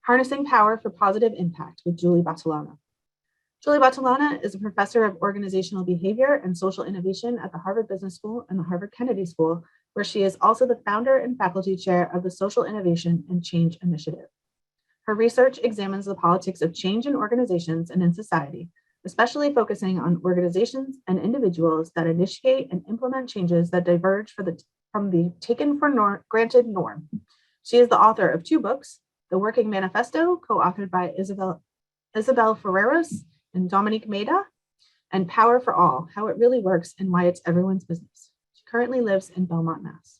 Harnessing Power for Positive Impact with Julie Battilana. Julie Battilana is a professor of organizational behavior and social innovation at the Harvard Business School and the Harvard Kennedy School, where she is also the founder and faculty chair of the Social Innovation and Change Initiative. Her research examines the politics of change in organizations and in society, especially focusing on organizations and individuals that initiate and implement changes that diverge from the taken for granted norm. She is the author of 2 books, The Working Manifesto, co-authored by Isabel Ferreras and Dominique Maida, and Power for All, How It Really Works and Why It's Everyone's Business. She currently lives in Belmont, Mass.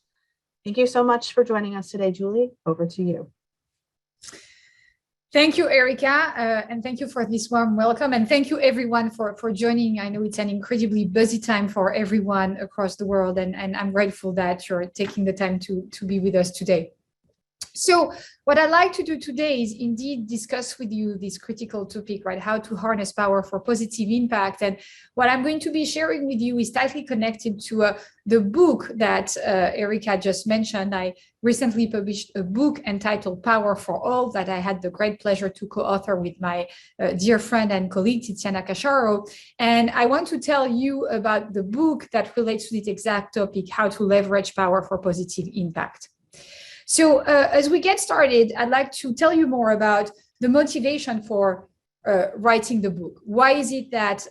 Thank you so much for joining us today, Julie. Over to you. Thank you, Erica, and thank you for this warm welcome. And thank you, everyone, for joining. I know it's an incredibly busy time for everyone across the world, and I'm grateful that you're taking the time to be with us today. So what I'd like to do today is indeed discuss with you this critical topic, right? How to harness power for positive impact. And what I'm going to be sharing with you is tightly connected to the book that Erica just mentioned. I recently published a book entitled Power for All that I had the great pleasure to co-author with my dear friend and colleague, Tiziana Cacharo. And I want to tell you about the book that relates to this exact topic, how to leverage power for positive impact. So as we get started, I'd like to tell you more about the motivation for writing the book. Why is it that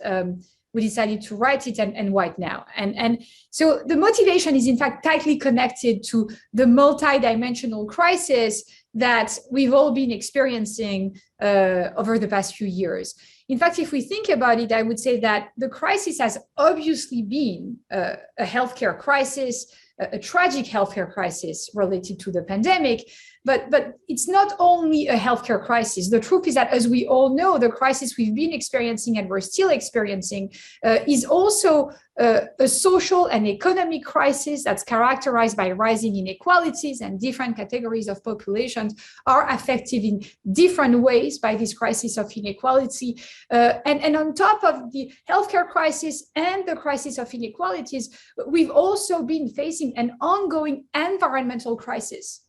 we decided to write it and why now? And so the motivation is in fact tightly connected to the multidimensional crisis that we've all been experiencing over the past few years. In fact, if we think about it, I would say that the crisis has obviously been a healthcare crisis, a tragic healthcare crisis related to the pandemic, but it's not only a healthcare crisis. The truth is that, as we all know, the crisis we've been experiencing and we're still experiencing is also a social and economic crisis that's characterized by rising inequalities, and different categories of populations are affected in different ways by this crisis of inequality. And on top of the healthcare crisis and the crisis of inequalities, we've also been facing an ongoing environmental crisis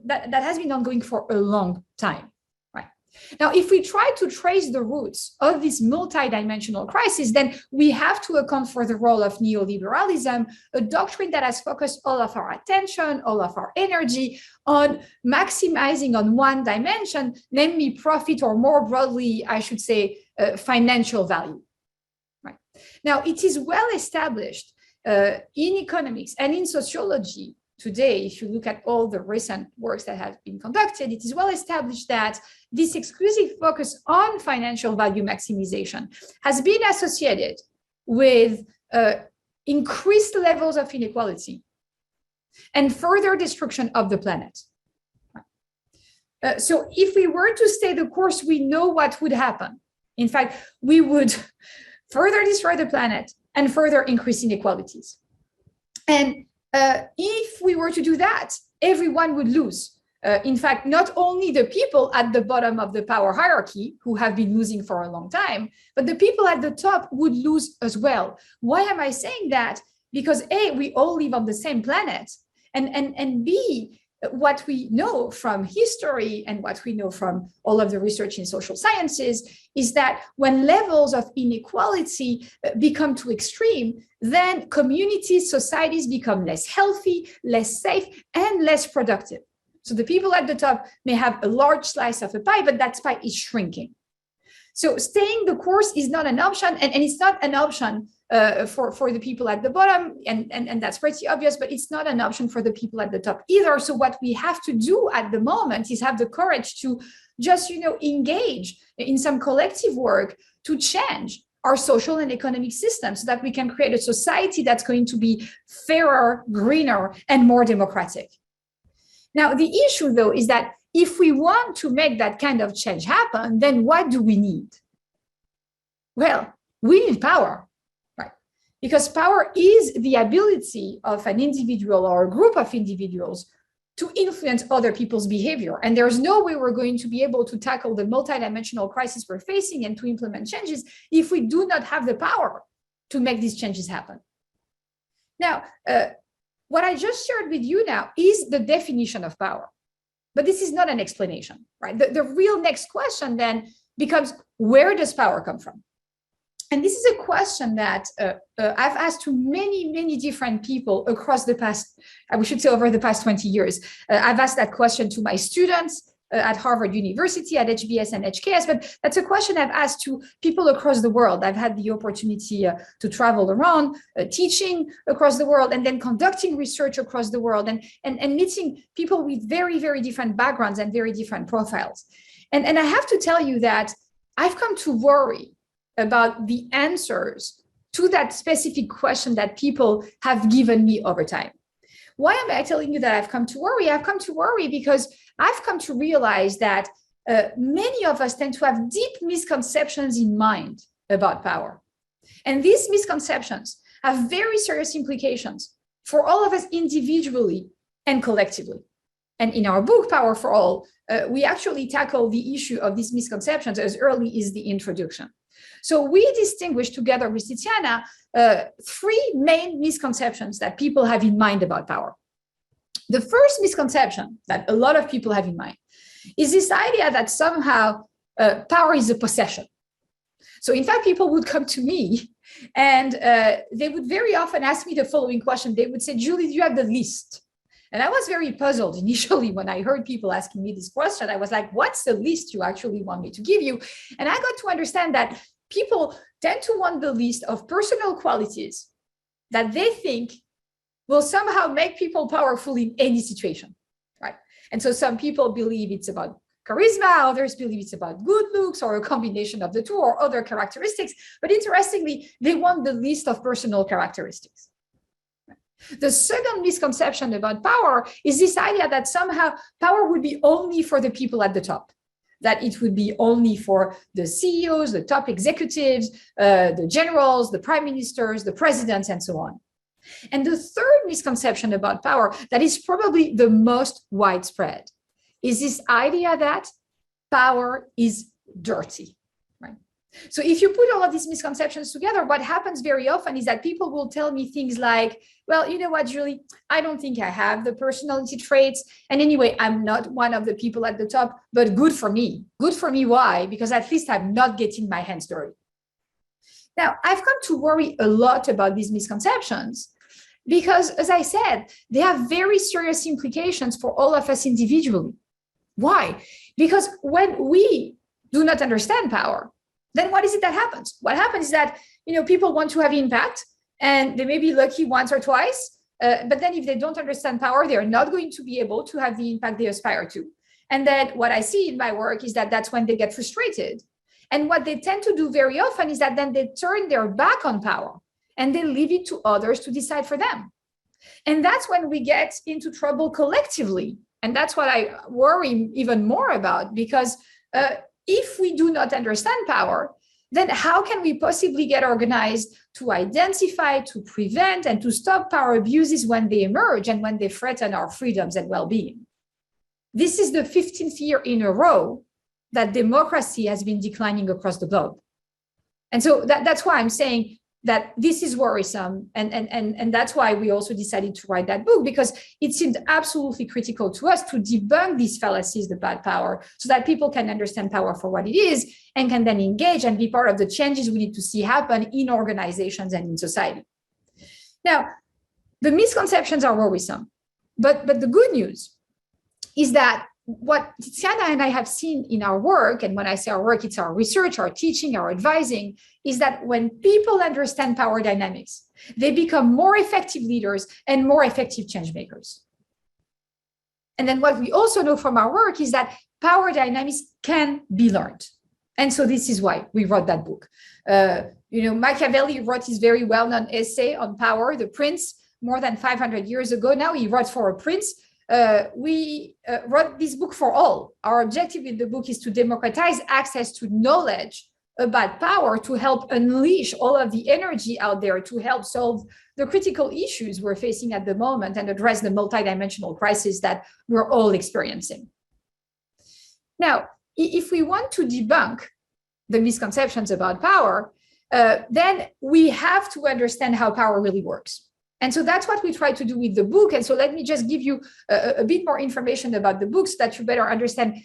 that has been ongoing for a long time. Right? Now, if we try to trace the roots of this multidimensional crisis, then we have to account for the role of neoliberalism, a doctrine that has focused all of our attention, all of our energy on maximizing on one dimension, namely profit, or more broadly, I should say, financial value. Right? Now, it is well established in economics and in sociology today, if you look at all the recent works that have been conducted, it is well established that this exclusive focus on financial value maximization has been associated with increased levels of inequality and further destruction of the planet. So if we were to stay the course, we know what would happen. In fact, we would further destroy the planet and further increase inequalities. And if we were to do that, everyone would lose. In fact, not only the people at the bottom of the power hierarchy, who have been losing for a long time, but the people at the top would lose as well. Why am I saying that? Because A, we all live on the same planet, and B, what we know from history and what we know from all of the research in social sciences is that when levels of inequality become too extreme, then communities, societies become less healthy, less safe, and less productive. So the people at the top may have a large slice of a pie, but that pie is shrinking. So staying the course is not an option, and it's not an option for the people at the bottom, and that's pretty obvious, but it's not an option for the people at the top either. So what we have to do at the moment is have the courage to just, engage in some collective work to change our social and economic system so that we can create a society that's going to be fairer, greener, and more democratic. Now, the issue, though, is that if we want to make that kind of change happen, then what do we need? Well, we need power, right? Because power is the ability of an individual or a group of individuals to influence other people's behavior. And there's no way we're going to be able to tackle the multidimensional crisis we're facing and to implement changes if we do not have the power to make these changes happen. Now, what I just shared with you now is the definition of power. But this is not an explanation, right? The real next question then becomes, where does power come from? And this is a question that I've asked to many, many different people across the past, we should say over the past 20 years. I've asked that question to my students at Harvard University, at HBS and HKS, but that's a question I've asked to people across the world. I've had the opportunity to travel around, teaching across the world, and then conducting research across the world, and meeting people with very, very different backgrounds and very different profiles. And I have to tell you that I've come to worry about the answers to that specific question that people have given me over time. Why am I telling you that I've come to worry? I've come to worry because I've come to realize that many of us tend to have deep misconceptions in mind about power. And these misconceptions have very serious implications for all of us individually and collectively. And in our book, Power for All, we actually tackle the issue of these misconceptions as early as the introduction. So we distinguish together with Tiziana three main misconceptions that people have in mind about power. The first misconception that a lot of people have in mind is this idea that somehow power is a possession. So in fact, people would come to me and they would very often ask me the following question. They would say, Julie, do you have the list? And I was very puzzled initially when I heard people asking me this question. I was like, what's the list you actually want me to give you? And I got to understand that people tend to want the list of personal qualities that they think will somehow make people powerful in any situation, right? And so some people believe it's about charisma, others believe it's about good looks or a combination of the two or other characteristics. But interestingly, they want the list of personal characteristics. The second misconception about power is this idea that somehow power would be only for the people at the top, that it would be only for the CEOs, the top executives, the generals, the prime ministers, the presidents, and so on. And the third misconception about power that is probably the most widespread is this idea that power is dirty, right? So if you put all of these misconceptions together, what happens very often is that people will tell me things like, well, you know what, Julie, I don't think I have the personality traits. And anyway, I'm not one of the people at the top, but good for me. Good for me, why? Because at least I'm not getting my hands dirty. Now, I've come to worry a lot about these misconceptions because, as I said, they have very serious implications for all of us individually. Why? Because when we do not understand power, then what is it that happens? What happens is that, people want to have impact and they may be lucky once or twice, but then if they don't understand power, they're not going to be able to have the impact they aspire to. And then what I see in my work is that that's when they get frustrated. And what they tend to do very often is that then they turn their back on power and they leave it to others to decide for them. And that's when we get into trouble collectively. And that's what I worry even more about, because if we do not understand power, then how can we possibly get organized to identify, to prevent, and to stop power abuses when they emerge and when they threaten our freedoms and well-being? This is the 15th year in a row that democracy has been declining across the globe. And so that's why I'm saying that this is worrisome. And that's why we also decided to write that book, because it seemed absolutely critical to us to debunk these fallacies about power so that people can understand power for what it is and can then engage and be part of the changes we need to see happen in organizations and in society. Now, the misconceptions are worrisome, but the good news is that what Tiziana and I have seen in our work, and when I say our work, it's our research, our teaching, our advising, is that when people understand power dynamics, they become more effective leaders and more effective change makers. And then what we also know from our work is that power dynamics can be learned. And so this is why we wrote that book. Machiavelli wrote his very well-known essay on power, The Prince, more than 500 years ago. Now he wrote for a prince. We wrote this book for all. Our objective in the book is to democratize access to knowledge about power, to help unleash all of the energy out there, to help solve the critical issues we're facing at the moment and address the multidimensional crisis that we're all experiencing. Now, if we want to debunk the misconceptions about power, then we have to understand how power really works. And so that's what we try to do with the book. And so let me just give you a bit more information about the book so that you better understand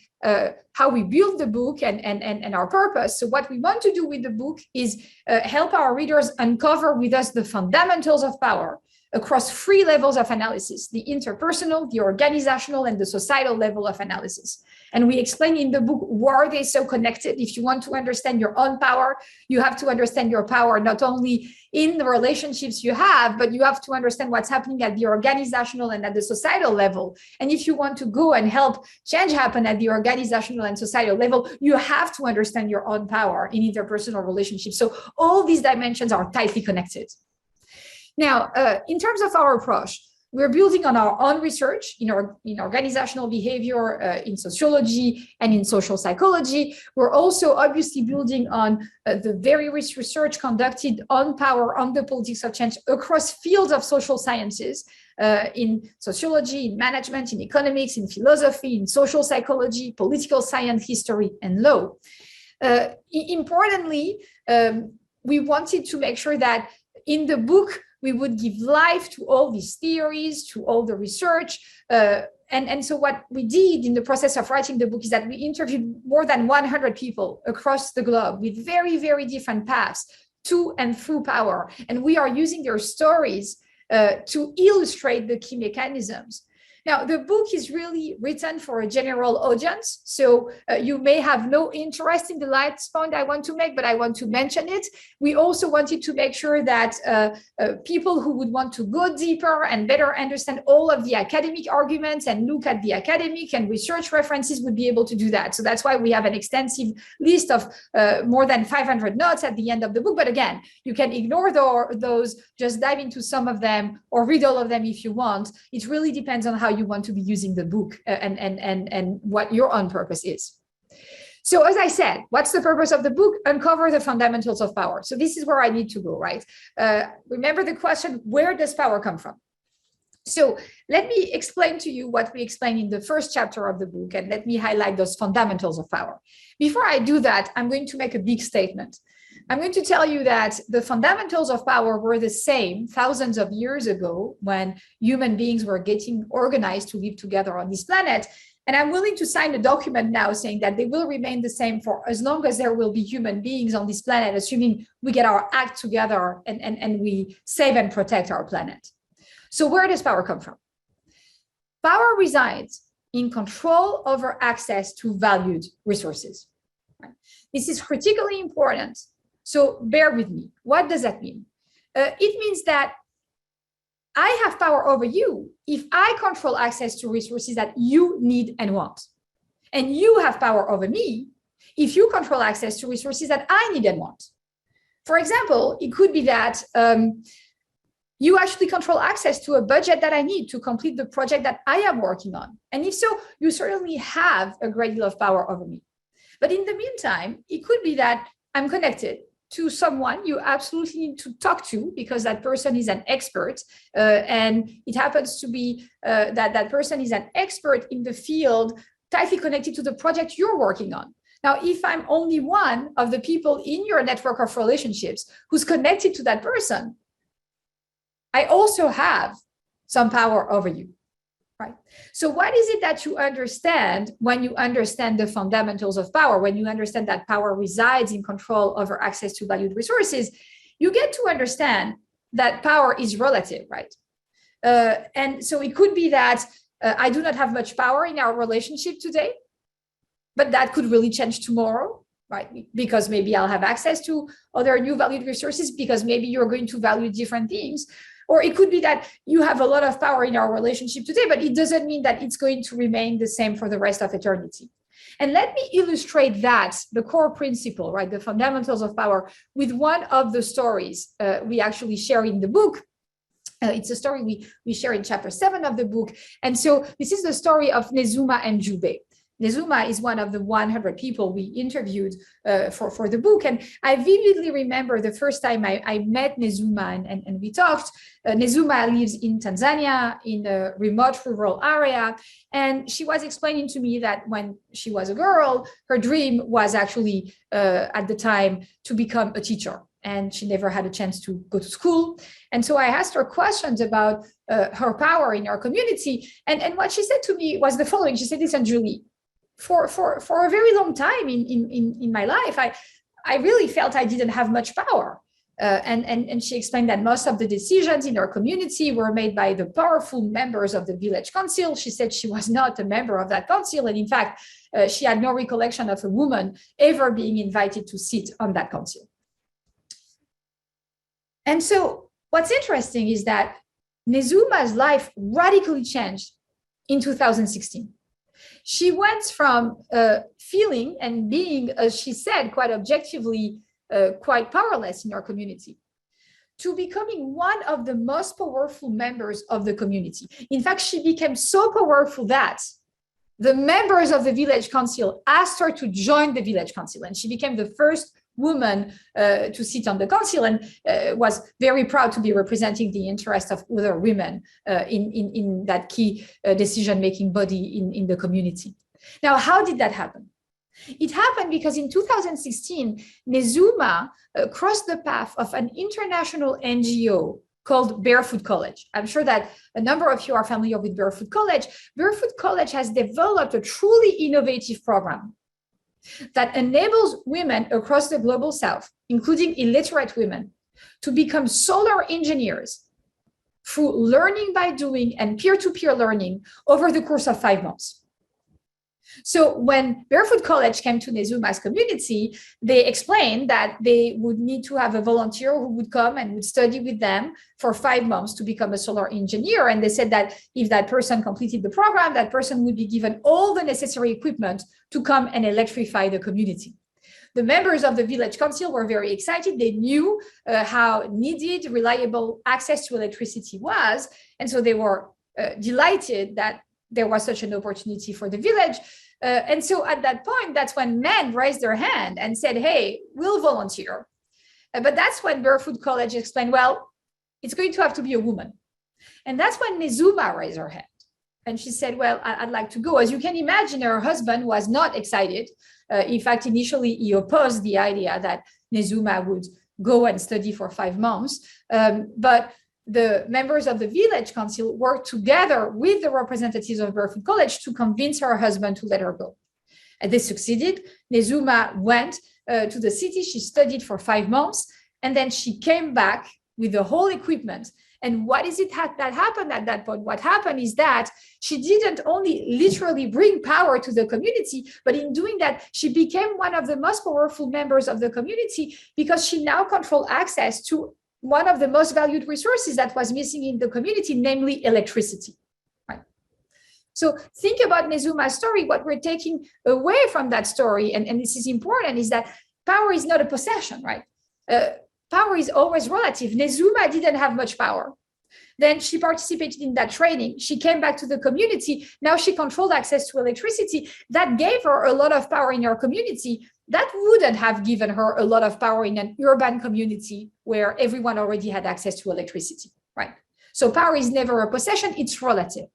how we build the book and our purpose. So what we want to do with the book is help our readers uncover with us the fundamentals of power across 3 levels of analysis: the interpersonal, the organizational, and the societal level of analysis. And we explain in the book why are they so connected. If you want to understand your own power, you have to understand your power not only in the relationships you have, but you have to understand what's happening at the organizational and at the societal level. And if you want to go and help change happen at the organizational and societal level, you have to understand your own power in interpersonal relationships. So all these dimensions are tightly connected. Now, in terms of our approach, we're building on our own research in organizational behavior, in sociology, and in social psychology. We're also obviously building on the very rich research conducted on power, on the politics of change across fields of social sciences, in sociology, in management, in economics, in philosophy, in social psychology, political science, history, and law. Importantly, we wanted to make sure that in the book, we would give life to all these theories, to all the research. And so what we did in the process of writing the book is that we interviewed more than 100 people across the globe with very, very different paths to and through power. And we are using their stories to illustrate the key mechanisms. Now, the book is really written for a general audience. So you may have no interest in the last point I want to make, but I want to mention it. We also wanted to make sure that people who would want to go deeper and better understand all of the academic arguments and look at the academic and research references would be able to do that. So that's why we have an extensive list of more than 500 notes at the end of the book. But again, you can ignore those, just dive into some of them or read all of them if you want. It really depends on how you want to be using the book and what your own purpose is. So as I said, what's the purpose of the book? Uncover the fundamentals of power. So this is where I need to go, right? Remember the question, where does power come from? So let me explain to you what we explain in the first chapter of the book, and let me highlight those fundamentals of power. Before I do that, I'm going to make a big statement. I'm going to tell you that the fundamentals of power were the same thousands of years ago when human beings were getting organized to live together on this planet. And I'm willing to sign a document now saying that they will remain the same for as long as there will be human beings on this planet, assuming we get our act together and we save and protect our planet. So where does power come from? Power resides in control over access to valued resources. This is critically important. So bear with me. What does that mean? It means that I have power over you if I control access to resources that you need and want. And you have power over me if you control access to resources that I need and want. For example, it could be that you actually control access to a budget that I need to complete the project that I am working on. And if so, you certainly have a great deal of power over me. But in the meantime, it could be that I'm connected to someone you absolutely need to talk to because that person is an expert. And it happens to be that person is an expert in the field tightly connected to the project you're working on. Now, if I'm only one of the people in your network of relationships who's connected to that person, I also have some power over you, right? So what is it that you understand when you understand the fundamentals of power, when you understand that power resides in control over access to valued resources? You get to understand that power is relative, right? And so it could be that I do not have much power in our relationship today, but that could really change tomorrow, right? Because maybe I'll have access to other new valued resources because maybe you're going to value different things. Or it could be that you have a lot of power in our relationship today, but it doesn't mean that it's going to remain the same for the rest of eternity. And let me illustrate that, the core principle, right, the fundamentals of power, with one of the stories we actually share in the book. It's a story we share in chapter 7 of the book. And so this is the story of Nezuma and Jubei. Nezuma is one of the 100 people we interviewed for the book. And I vividly remember the first time I met Nezuma and we talked. Nezuma lives in Tanzania in a remote rural area. And she was explaining to me that when she was a girl, her dream was actually at the time to become a teacher. and she never had a chance to go to school. And so I asked her questions about her power in our community. And what she said to me was the following. She said, listen, Julie, for a very long time in my life, I really felt I didn't have much power. And she explained that most of the decisions in our community were made by the powerful members of the village council. She said she was not a member of that council. And in fact, she had no recollection of a woman ever being invited to sit on that council. And so what's interesting is that Nezuma's life radically changed in 2016. She went from feeling and being, as she said, quite objectively, quite powerless in our community, to becoming one of the most powerful members of the community. In fact, she became so powerful that the members of the village council asked her to join the village council, and she became the first woman to sit on the council, and was very proud to be representing the interest of other women in that key decision-making body in the community. Now, how did that happen? It happened because in 2016, Nezuma crossed the path of an international NGO called Barefoot College. I'm sure that a number of you are familiar with Barefoot College. Barefoot College has developed a truly innovative program that enables women across the global south, including illiterate women, to become solar engineers through learning by doing and peer-to-peer learning over the course of 5 months. So when Barefoot College came to Nezuma's community, they explained that they would need to have a volunteer who would come and would study with them for 5 months to become a solar engineer. And they said that if that person completed the program, that person would be given all the necessary equipment to come and electrify the community. The members of the village council were very excited. They knew how needed reliable access to electricity was. And so they were delighted that there was such an opportunity for the village. And so at that point, that's when men raised their hand and said, hey, we'll volunteer. But that's when Barefoot College explained, well, it's going to have to be a woman. And that's when Nezuma raised her hand. And she said, well, I'd like to go. As you can imagine, her husband was not excited. In fact, initially, he opposed the idea that Nezuma would go and study for 5 months. But the members of the village council worked together with the representatives of Barefoot College to convince her husband to let her go. And they succeeded. Nezuma went to the city. She studied for 5 months, and then she came back with the whole equipment. And what is it that happened at that point? What happened is that she didn't only literally bring power to the community, but in doing that, she became one of the most powerful members of the community because she now controlled access to one of the most valued resources that was missing in the community, namely electricity. Right? So think about Nezuma's story. What we're taking away from that story, and this is important, is that power is not a possession, right? Power is always relative. Nezuma didn't have much power. Then she participated in that training. She came back to the community. Now she controlled access to electricity. That gave her a lot of power in her community. That wouldn't have given her a lot of power in an urban community where everyone already had access to electricity, right? So power is never a possession, it's relative.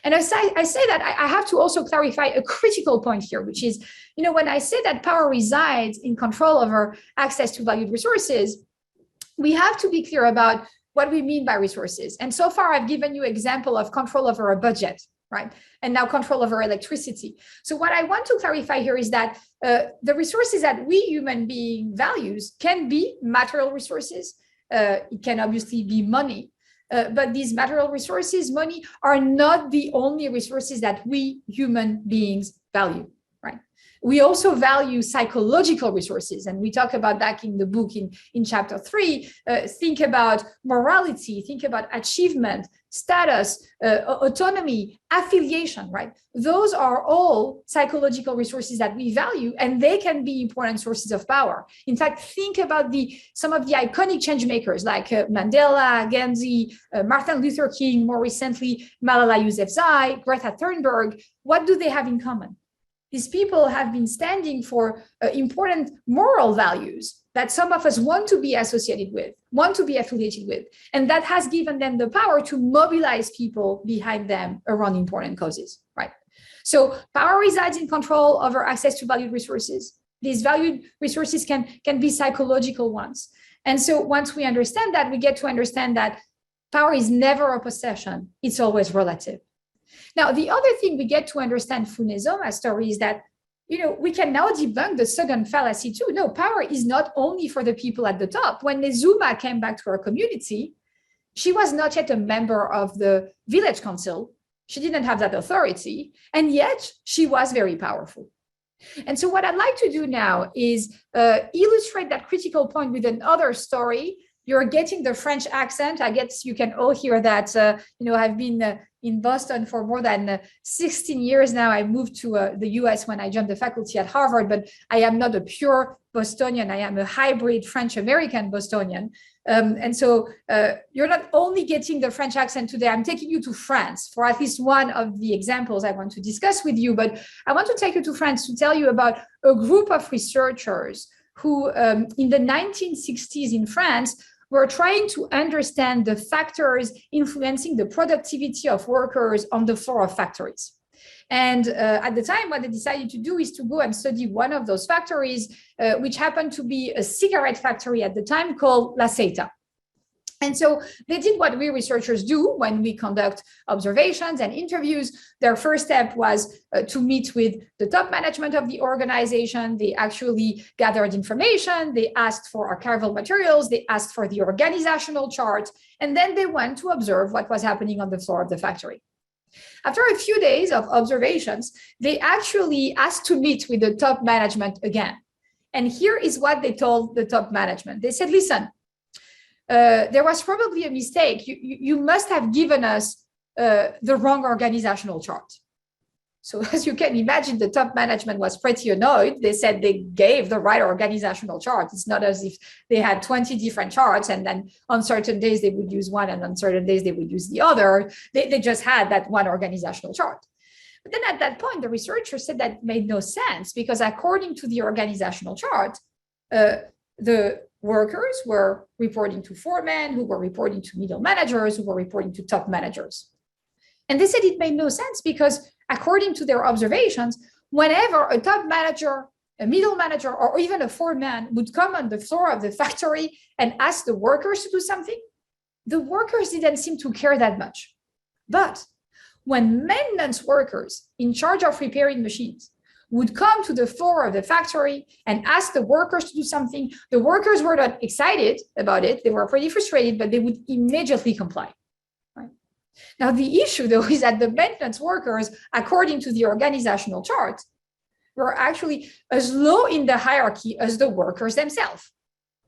And I say that, I have to also clarify a critical point here, which is, when I say that power resides in control over access to valued resources, we have to be clear about what we mean by resources. And so far, I've given you an example of control over a budget, right? And now control over electricity. So what I want to clarify here is that the resources that we human beings values can be material resources. It can obviously be money. But these material resources, money, are not the only resources that we human beings value, right? We also value psychological resources, and we talk about that in the book in chapter 3. Think about morality, think about achievement, status, autonomy, affiliation, right? Those are all psychological resources that we value, and they can be important sources of power. In fact, think about some of the iconic change makers like Mandela, Gandhi, Martin Luther King, more recently, Malala Yousafzai, Greta Thunberg. What do they have in common? These people have been standing for important moral values that some of us want to be associated with, want to be affiliated with. And that has given them the power to mobilize people behind them around important causes, right? So power resides in control over access to valued resources. These valued resources can be psychological ones. And so once we understand that, we get to understand that power is never a possession. It's always relative. Now, the other thing we get to understand through Nezuma's story is that, we can now debunk the second fallacy too. No, power is not only for the people at the top. When Nezuma came back to her community, she was not yet a member of the village council. She didn't have that authority, and yet she was very powerful. And so what I'd like to do now is illustrate that critical point with another story. You're getting the French accent. I guess you can all hear that. I've been in Boston for more than 16 years now. I moved to the US when I joined the faculty at Harvard, but I am not a pure Bostonian. I am a hybrid French-American Bostonian. And so you're not only getting the French accent today, I'm taking you to France for at least one of the examples I want to discuss with you, but I want to take you to France to tell you about a group of researchers who in the 1960s in France were trying to understand the factors influencing the productivity of workers on the floor of factories. And at the time, what they decided to do is to go and study one of those factories, which happened to be a cigarette factory at the time called La Ceuta. And so they did what we researchers do when we conduct observations and interviews. Their first step was to meet with the top management of the organization. They actually gathered information. They asked for archival materials. They asked for the organizational chart. And then they went to observe what was happening on the floor of the factory. After a few days of observations, they actually asked to meet with the top management again. And here is what they told the top management. They said, listen, there was probably a mistake. You must have given us the wrong organizational chart. So as you can imagine, the top management was pretty annoyed. They said they gave the right organizational chart. It's not as if they had 20 different charts and then on certain days they would use one and on certain days they would use the other. They just had that one organizational chart. But then at that point, the researchers said that made no sense because according to the organizational chart, the workers were reporting to foremen, who were reporting to middle managers, who were reporting to top managers. And they said it made no sense because according to their observations, whenever a top manager, a middle manager, or even a foreman would come on the floor of the factory and ask the workers to do something, the workers didn't seem to care that much. But when maintenance workers in charge of repairing machines would come to the floor of the factory and ask the workers to do something, the workers were not excited about it. They were pretty frustrated, but they would immediately comply. Right? Now, the issue, though, is that the maintenance workers, according to the organizational chart, were actually as low in the hierarchy as the workers themselves.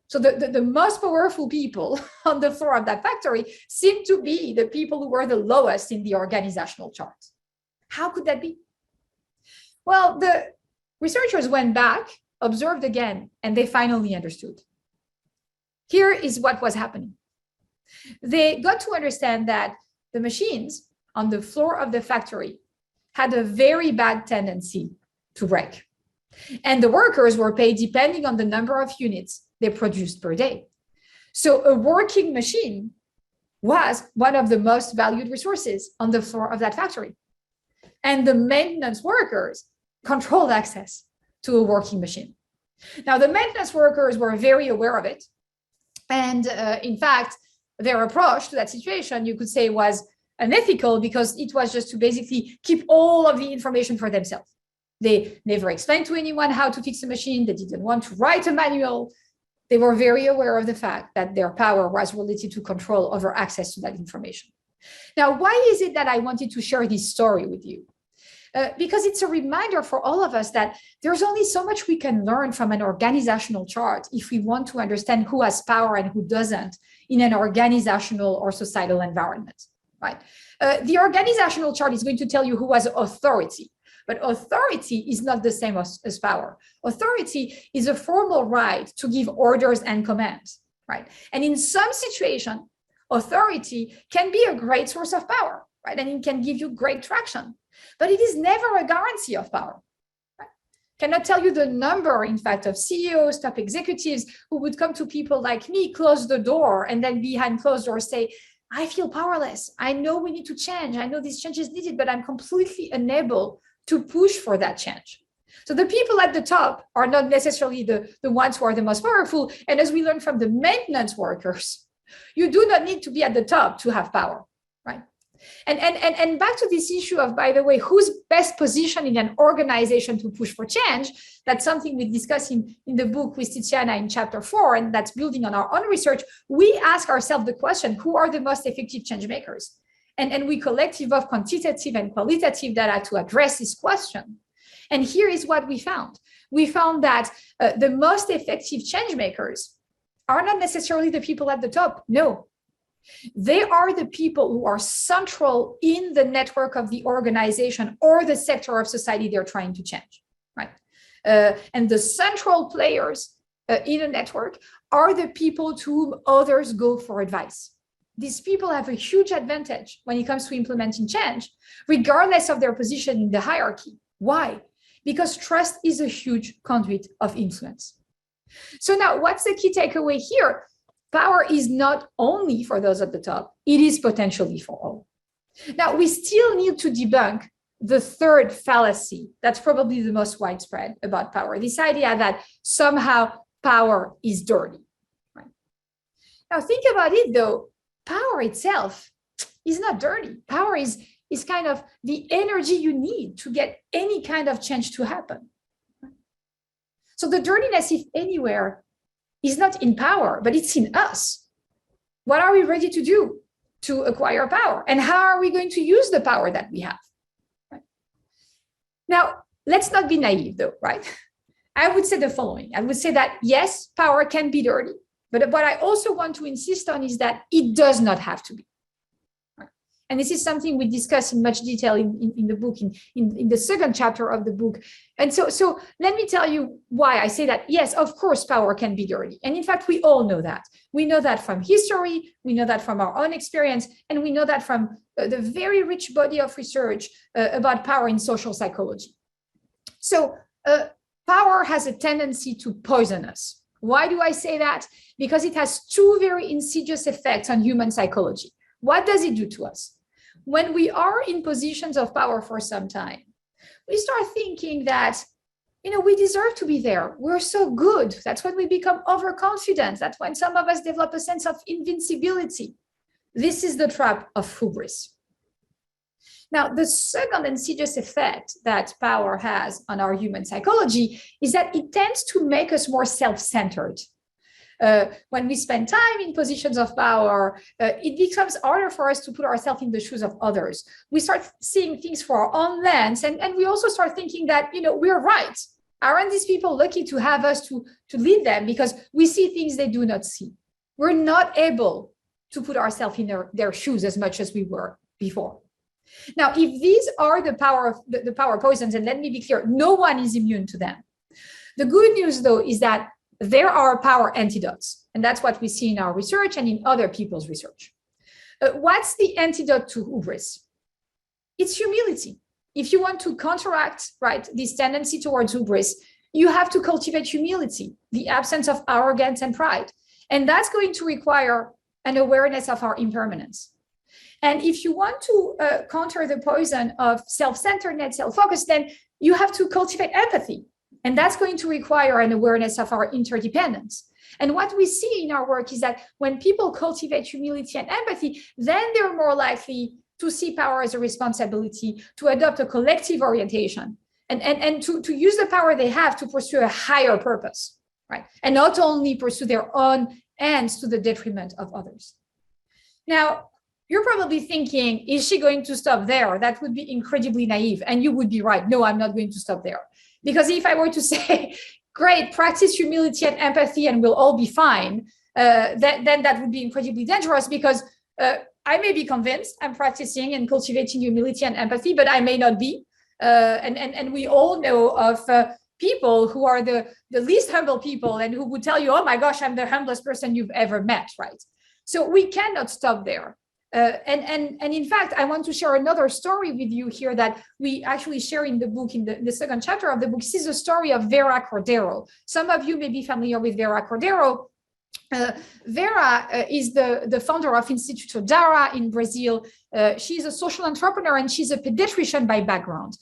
So the most powerful people on the floor of that factory seemed to be the people who were the lowest in the organizational chart. How could that be? Well, the researchers went back, observed again, and they finally understood. Here is what was happening. They got to understand that the machines on the floor of the factory had a very bad tendency to break. And the workers were paid depending on the number of units they produced per day. So a working machine was one of the most valued resources on the floor of that factory. And the maintenance workers controlled access to a working machine. Now, the maintenance workers were very aware of it. And in fact, their approach to that situation, you could say, was unethical because it was just to basically keep all of the information for themselves. They never explained to anyone how to fix a machine. They didn't want to write a manual. They were very aware of the fact that their power was related to control over access to that information. Now, why is it that I wanted to share this story with you? Because it's a reminder for all of us that there's only so much we can learn from an organizational chart if we want to understand who has power and who doesn't in an organizational or societal environment, right? The organizational chart is going to tell you who has authority, but authority is not the same as power. Authority is a formal right to give orders and commands, right? And in some situation, authority can be a great source of power, right? And it can give you great traction. But it is never a guarantee of power. Right? Cannot tell you the number, in fact, of CEOs, top executives who would come to people like me, close the door, and then behind closed doors say, I feel powerless. I know we need to change. I know this change is needed, but I'm completely unable to push for that change. So the people at the top are not necessarily the ones who are the most powerful. And as we learned from the maintenance workers, you do not need to be at the top to have power, right? And back to this issue of, by the way, who's best positioned in an organization to push for change. That's something we discuss in the book with Tiziana in chapter 4, and that's building on our own research. We ask ourselves the question, who are the most effective change makers? And we collect both quantitative and qualitative data to address this question. And here is what we found. We found that the most effective change makers are not necessarily the people at the top. No, they are the people who are central in the network of the organization or the sector of society they're trying to change, right? And the central players in a network are the people to whom others go for advice. These people have a huge advantage when it comes to implementing change, regardless of their position in the hierarchy. Why? Because trust is a huge conduit of influence. So now, what's the key takeaway here? Power is not only for those at the top, it is potentially for all. Now, we still need to debunk the third fallacy that's probably the most widespread about power, this idea that somehow power is dirty. Right? Now, think about it, though. Power itself is not dirty. Power is kind of the energy you need to get any kind of change to happen. So the dirtiness, if anywhere, is not in power, but it's in us. What are we ready to do to acquire power? And how are we going to use the power that we have? Right? Now, let's not be naive, though, right? I would say the following. I would say that, yes, power can be dirty. But what I also want to insist on is that it does not have to be. And this is something we discuss in much detail in the book, in the second chapter of the book. And so let me tell you why I say that, yes, of course, power can be dirty. And in fact, we all know that. We know that from history, we know that from our own experience, and we know that from the very rich body of research about power in social psychology. So power has a tendency to poison us. Why do I say that? Because it has two very insidious effects on human psychology. What does it do to us? When we are in positions of power for some time, we start thinking that, we deserve to be there. We're so good. That's when we become overconfident. That's when some of us develop a sense of invincibility. This is the trap of hubris. Now, the second insidious effect that power has on our human psychology is that it tends to make us more self-centered. When we spend time in positions of power, it becomes harder for us to put ourselves in the shoes of others. We start seeing things for our own lens, and we also start thinking that, we're right. Aren't these people lucky to have us to lead them, because we see things they do not see? We're not able to put ourselves in their shoes as much as we were before. Now, if these are the power poisons, and let me be clear, no one is immune to them. The good news, though, is that there are power antidotes, and that's what we see in our research and in other people's research. What's the antidote to hubris? It's humility. If you want to counteract, this tendency towards hubris, you have to cultivate humility, the absence of arrogance and pride. And that's going to require an awareness of our impermanence. And if you want to counter the poison of self-centeredness, self-focus, then you have to cultivate empathy. And that's going to require an awareness of our interdependence. And what we see in our work is that when people cultivate humility and empathy, then they're more likely to see power as a responsibility, to adopt a collective orientation, and to use the power they have to pursue a higher purpose, right? And not only pursue their own ends to the detriment of others. Now, you're probably thinking, is she going to stop there? That would be incredibly naive. And you would be right. No, I'm not going to stop there. Because if I were to say, great, practice humility and empathy and we'll all be fine, then that would be incredibly dangerous, because I may be convinced I'm practicing and cultivating humility and empathy, but I may not be. And we all know of people who are the least humble people and who would tell you, oh my gosh, I'm the humblest person you've ever met, right? So we cannot stop there. And in fact, I want to share another story with you here that we actually share in the book, in the second chapter of the book. This is a story of Vera Cordero. Some of you may be familiar with Vera Cordero. Vera is the founder of Instituto Dara in Brazil. She's a social entrepreneur and she's a pediatrician by background.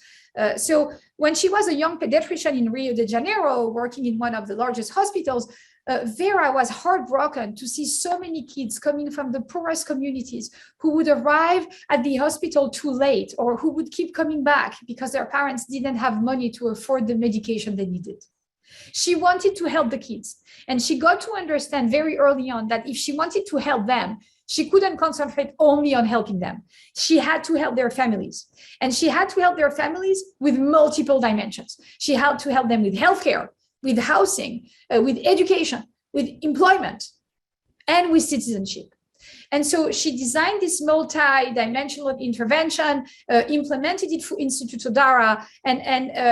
So when she was a young pediatrician in Rio de Janeiro, working in one of the largest hospitals, Vera was heartbroken to see so many kids coming from the poorest communities who would arrive at the hospital too late, or who would keep coming back because their parents didn't have money to afford the medication they needed. She wanted to help the kids, and she got to understand very early on that if she wanted to help them, she couldn't concentrate only on helping them. She had to help their families, and she had to help their families with multiple dimensions. She had to help them with healthcare, with housing, with education, with employment, and with citizenship. And so she designed this multi-dimensional intervention, implemented it through Instituto Dara, and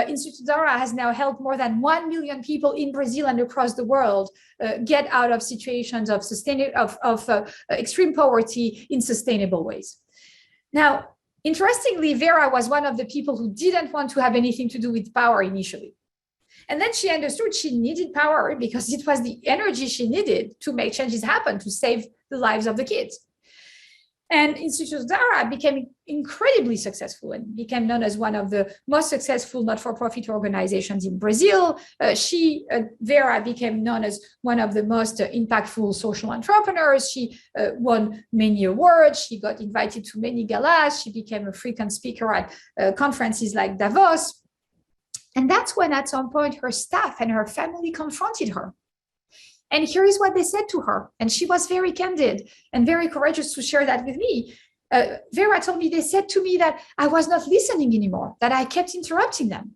Instituto Dara has now helped more than 1 million people in Brazil and across the world get out of situations of extreme poverty in sustainable ways. Now, interestingly, Vera was one of the people who didn't want to have anything to do with power initially. And then she understood she needed power because it was the energy she needed to make changes happen, to save the lives of the kids. And Instituto Dara became incredibly successful and became known as one of the most successful not-for-profit organizations in Brazil. Vera became known as one of the most impactful social entrepreneurs. She won many awards. She got invited to many galas. She became a frequent speaker at conferences like Davos. And that's when at some point her staff and her family confronted her. And here is what they said to her. And she was very candid and very courageous to share that with me. Vera told me, they said to me that I was not listening anymore, that I kept interrupting them.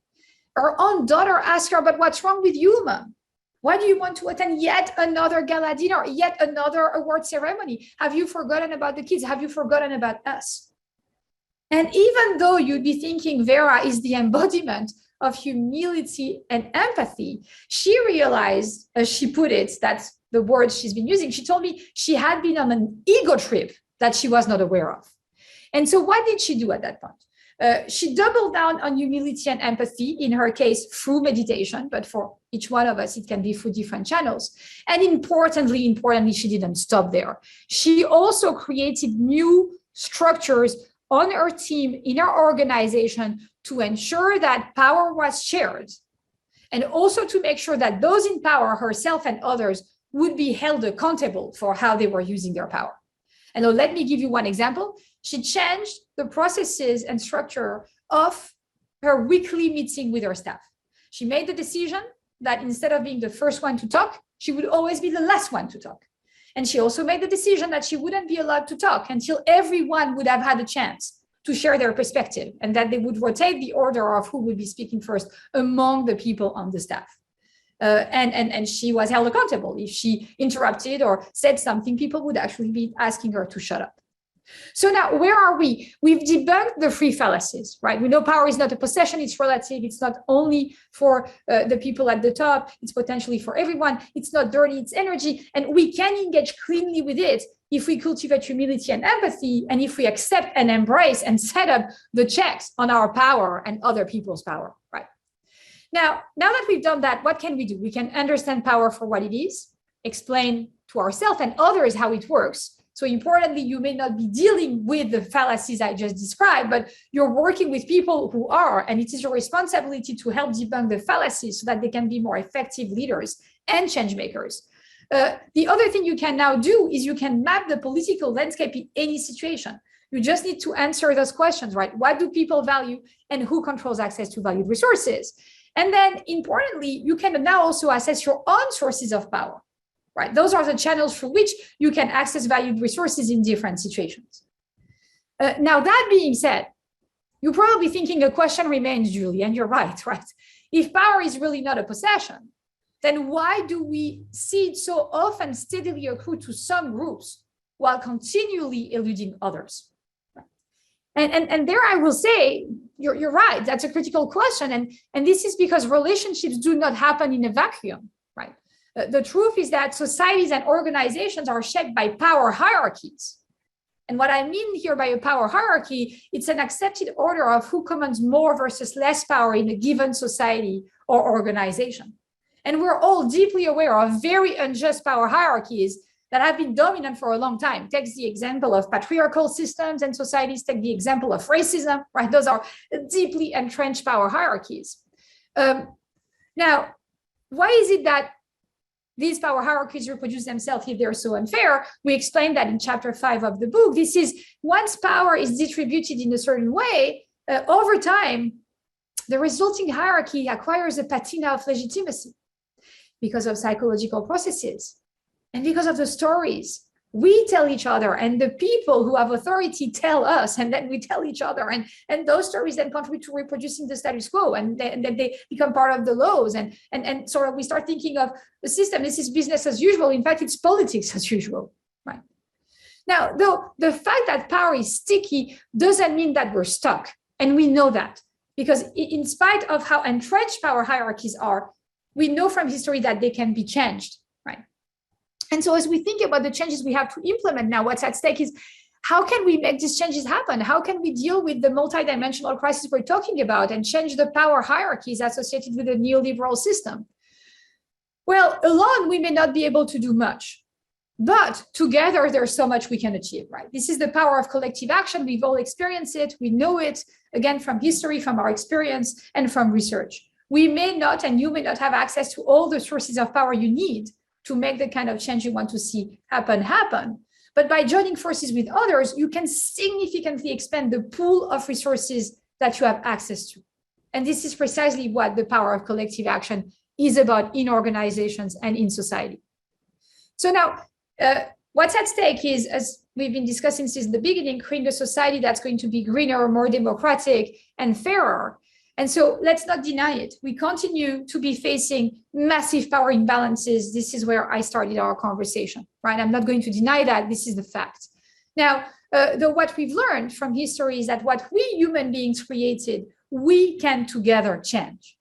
Her own daughter asked her, but what's wrong with you, Mom? Why do you want to attend yet another gala dinner, yet another award ceremony? Have you forgotten about the kids? Have you forgotten about us? And even though you'd be thinking Vera is the embodiment of humility and empathy, she realized, as she put it, that's the word she's been using. She told me she had been on an ego trip that she was not aware of. And so what did she do at that point? She doubled down on humility and empathy, in her case, through meditation, but for each one of us, it can be through different channels. And importantly, she didn't stop there. She also created new structures on her team, in her organization, to ensure that power was shared, and also to make sure that those in power, herself and others, would be held accountable for how they were using their power. And let me give you one example. She changed the processes and structure of her weekly meeting with her staff. She made the decision that instead of being the first one to talk, she would always be the last one to talk. And she also made the decision that she wouldn't be allowed to talk until everyone would have had a chance to share their perspective, and that they would rotate the order of who would be speaking first among the people on the staff. And she was held accountable. If she interrupted or said something, people would actually be asking her to shut up. So now, where are we? We've debunked the three fallacies, right? We know power is not a possession, it's relative. It's not only for the people at the top, it's potentially for everyone. It's not dirty, it's energy. And we can engage cleanly with it if we cultivate humility and empathy, and if we accept and embrace and set up the checks on our power and other people's power, right? Now that we've done that, what can we do? We can understand power for what it is, explain to ourselves and others how it works. So importantly, you may not be dealing with the fallacies I just described, but you're working with people who are, and it is your responsibility to help debunk the fallacies so that they can be more effective leaders and change makers. The other thing you can now do is you can map the political landscape in any situation. You just need to answer those questions, right? What do people value, and who controls access to valued resources? And then importantly, you can now also assess your own sources of power, right? Those are the channels through which you can access valued resources in different situations. Now, that being said, you're probably thinking a question remains, Julie, and you're right? If power is really not a possession, then why do we see it so often steadily accrue to some groups while continually eluding others? And there I will say, you're right, that's a critical question. And this is because relationships do not happen in a vacuum, right? The truth is that societies and organizations are shaped by power hierarchies. And what I mean here by a power hierarchy, it's an accepted order of who commands more versus less power in a given society or organization. And we're all deeply aware of very unjust power hierarchies that have been dominant for a long time. Take the example of patriarchal systems and societies, take the example of racism, right? Those are deeply entrenched power hierarchies. Now, why is it that these power hierarchies reproduce themselves if they're so unfair? We explained that in chapter 5 of the book. This is once power is distributed in a certain way, over time, the resulting hierarchy acquires a patina of legitimacy because of psychological processes and because of the stories we tell each other, and the people who have authority tell us, and then we tell each other, and those stories then contribute to reproducing the status quo, and then they become part of the laws, and sort of we start thinking of the system. This is business as usual. In fact, it's politics as usual, right? Now, though, the fact that power is sticky doesn't mean that we're stuck, and we know that because in spite of how entrenched power hierarchies are, we know from history that they can be changed, right? And so as we think about the changes we have to implement now, what's at stake is how can we make these changes happen? How can we deal with the multidimensional crisis we're talking about and change the power hierarchies associated with the neoliberal system? Well, alone, we may not be able to do much, but together there's so much we can achieve, right? This is the power of collective action. We've all experienced it. We know it, again, from history, from our experience, and from research. We may not, and you may not have access to all the sources of power you need to make the kind of change you want to see happen. But by joining forces with others, you can significantly expand the pool of resources that you have access to. And this is precisely what the power of collective action is about in organizations and in society. So now, what's at stake is, as we've been discussing since the beginning, creating a society that's going to be greener, more democratic, and fairer. And so let's not deny it. We continue to be facing massive power imbalances. This is where I started our conversation, right? I'm not going to deny that. This is the fact. Now, though what we've learned from history is that what we human beings created, we can together change.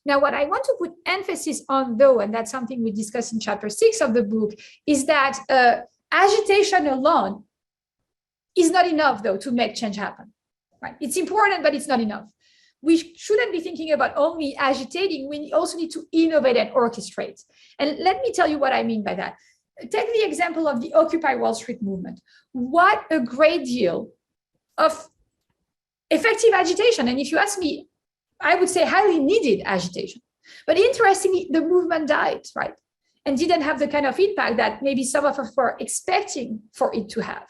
Now, what I want to put emphasis on, though, and that's something we discuss in chapter 6 of the book, is that agitation alone is not enough, though, to make change happen, right? It's important, but it's not enough. We shouldn't be thinking about only agitating. We also need to innovate and orchestrate. And let me tell you what I mean by that. Take the example of the Occupy Wall Street movement. What a great deal of effective agitation. And if you ask me, I would say highly needed agitation. But interestingly, the movement died, right? And didn't have the kind of impact that maybe some of us were expecting for it to have.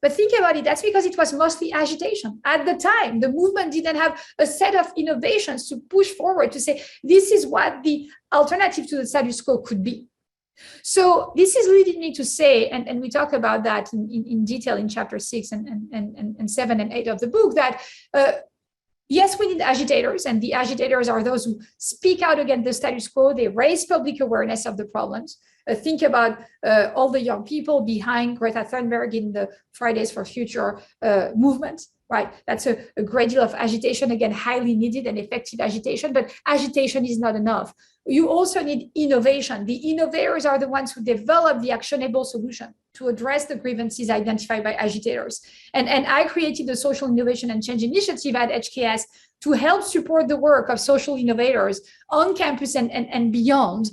But think about it, that's because it was mostly agitation. At the time, the movement didn't have a set of innovations to push forward to say, this is what the alternative to the status quo could be. So this is leading me to say, and we talk about that in detail in chapter 6 and 7 and 8 of the book, that yes, we need agitators, and the agitators are those who speak out against the status quo. They raise public awareness of the problems. Think about all the young people behind Greta Thunberg in the Fridays for Future movement, right? That's a great deal of agitation, again, highly needed and effective agitation, but agitation is not enough. You also need innovation. The innovators are the ones who develop the actionable solution to address the grievances identified by agitators. And I created the Social Innovation and Change Initiative at HKS to help support the work of social innovators on campus and beyond,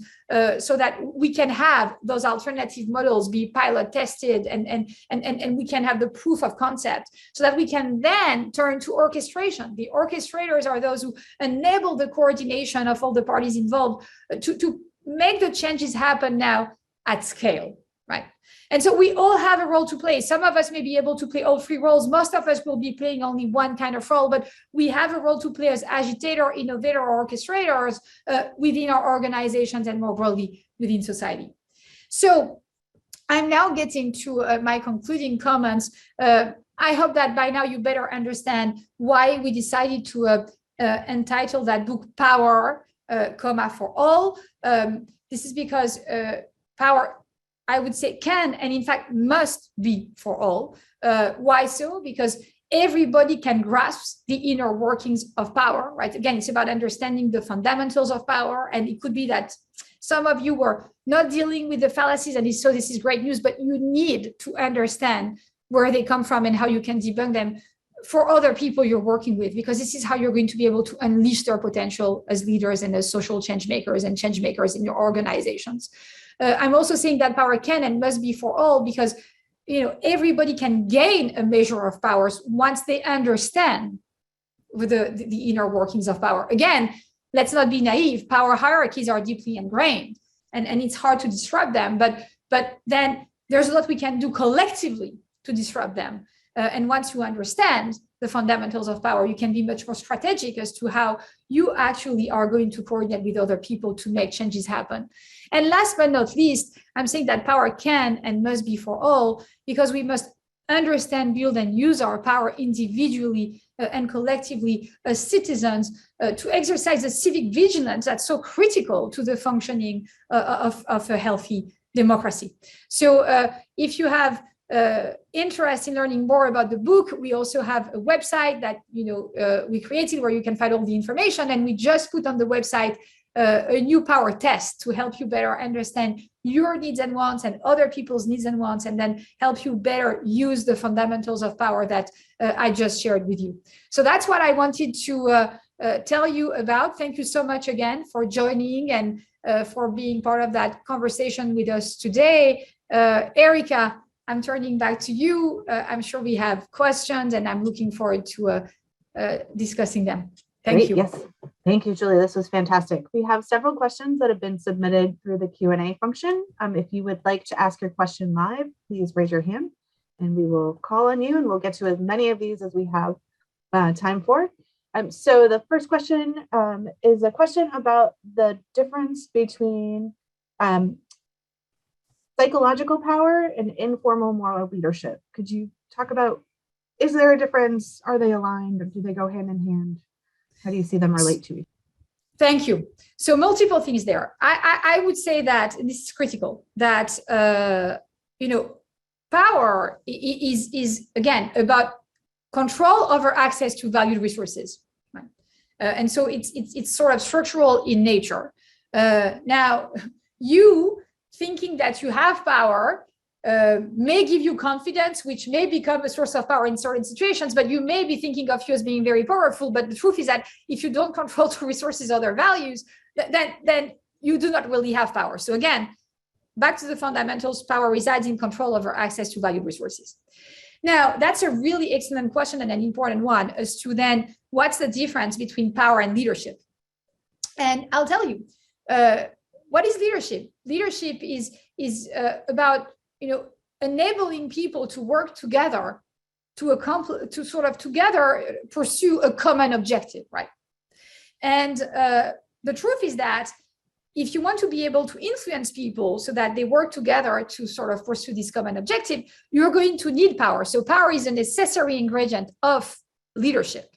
so that we can have those alternative models be pilot tested and we can have the proof of concept so that we can then turn to orchestration. The orchestrators are those who enable the coordination of all the parties involved to make the changes happen now at scale, right? And so we all have a role to play. Some of us may be able to play all three roles. Most of us will be playing only one kind of role, but we have a role to play as agitator, innovator, or orchestrators within our organizations and more broadly within society. So I'm now getting to my concluding comments. I hope that by now you better understand why we decided to entitle that book Power, for All. This is because power, I would say, can and in fact must be for all. Why so? Because everybody can grasp the inner workings of power, right? Again, it's about understanding the fundamentals of power. And it could be that some of you were not dealing with the fallacies, and so this is great news, but you need to understand where they come from and how you can debunk them for other people you're working with, because this is how you're going to be able to unleash their potential as leaders and as social change makers and change makers in your organizations. I'm also saying that power can and must be for all because, everybody can gain a measure of powers once they understand the inner workings of power. Again, let's not be naive. Power hierarchies are deeply ingrained, and it's hard to disrupt them. But then there's a lot we can do collectively to disrupt them. And once you understand the fundamentals of power, you can be much more strategic as to how you actually are going to coordinate with other people to make changes happen. And last but not least, I'm saying that power can and must be for all because we must understand, build, and use our power individually and collectively as citizens to exercise a civic vigilance that's so critical to the functioning of a healthy democracy. So if you have interest in learning more about the book, we also have a website that we created where you can find all the information, and we just put on the website a new power test to help you better understand your needs and wants and other people's needs and wants, and then help you better use the fundamentals of power that I just shared with you. So that's what I wanted to tell you about. Thank you so much again for joining and for being part of that conversation with us today. Erica, I'm turning back to you. I'm sure we have questions, and I'm looking forward to discussing them. Thank you. Yes. Thank you, Julie. This was fantastic. We have several questions that have been submitted through the Q&A function. If you would like to ask your question live, please raise your hand and we will call on you, and we'll get to as many of these as we have time for. So the first question is a question about the difference between psychological power and informal moral leadership. Could you talk about, is there a difference? Are they aligned, or do they go hand in hand? How do you see them relate to each other? Thank you. So multiple things there. I would say that, and this is critical, that power is again about control over access to valued resources, right? And so it's sort of structural in nature. Now, you thinking that you have power may give you confidence, which may become a source of power in certain situations, but you may be thinking of you as being very powerful. But the truth is that if you don't control the resources, other values, then you do not really have power. So again, back to the fundamentals, power resides in control over access to valued resources. Now, that's a really excellent question and an important one as to then what's the difference between power and leadership? And I'll tell you, what is leadership? Leadership is about enabling people to work together to sort of together pursue a common objective, right? And the truth is that if you want to be able to influence people so that they work together to sort of pursue this common objective, you're going to need power. So power is a necessary ingredient of leadership.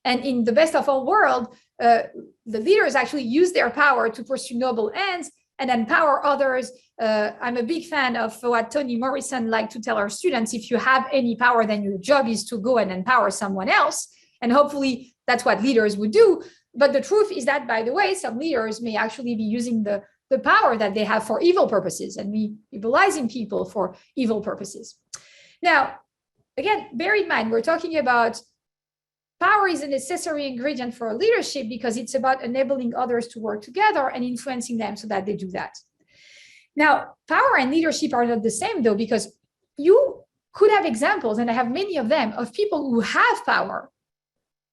And in the best of all worlds, the leaders actually use their power to pursue noble ends and empower others. I'm a big fan of what Toni Morrison liked to tell our students: if you have any power, then your job is to go and empower someone else. And hopefully that's what leaders would do. But the truth is that, by the way, some leaders may actually be using the power that they have for evil purposes and be mobilizing people for evil purposes. Now, again, bear in mind, we're talking about power is a necessary ingredient for leadership because it's about enabling others to work together and influencing them so that they do that. Now, power and leadership are not the same, though, because you could have examples, and I have many of them, of people who have power,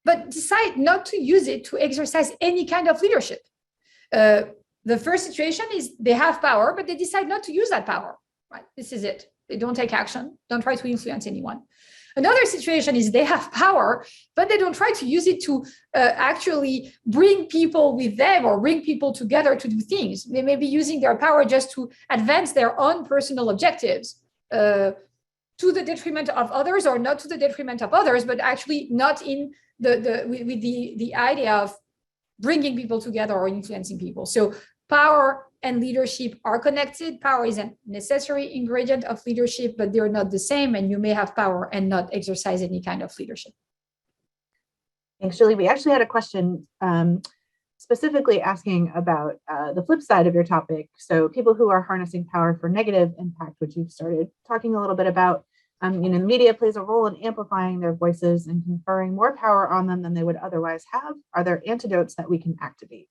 but decide not to use it to exercise any kind of leadership. The first situation is they have power, but they decide not to use that power, right? This is it. They don't take action, don't try to influence anyone. Another situation is they have power, but they don't try to use it to actually bring people with them or bring people together to do things. They may be using their power just to advance their own personal objectives to the detriment of others, or not to the detriment of others, but actually not in with the idea of bringing people together or influencing people. So power and leadership are connected. Power is a necessary ingredient of leadership, but they're not the same. And you may have power and not exercise any kind of leadership. Thanks, Julie. We actually had a question specifically asking about the flip side of your topic. So people who are harnessing power for negative impact, which you've started talking a little bit about. Media plays a role in amplifying their voices and conferring more power on them than they would otherwise have. Are there antidotes that we can activate?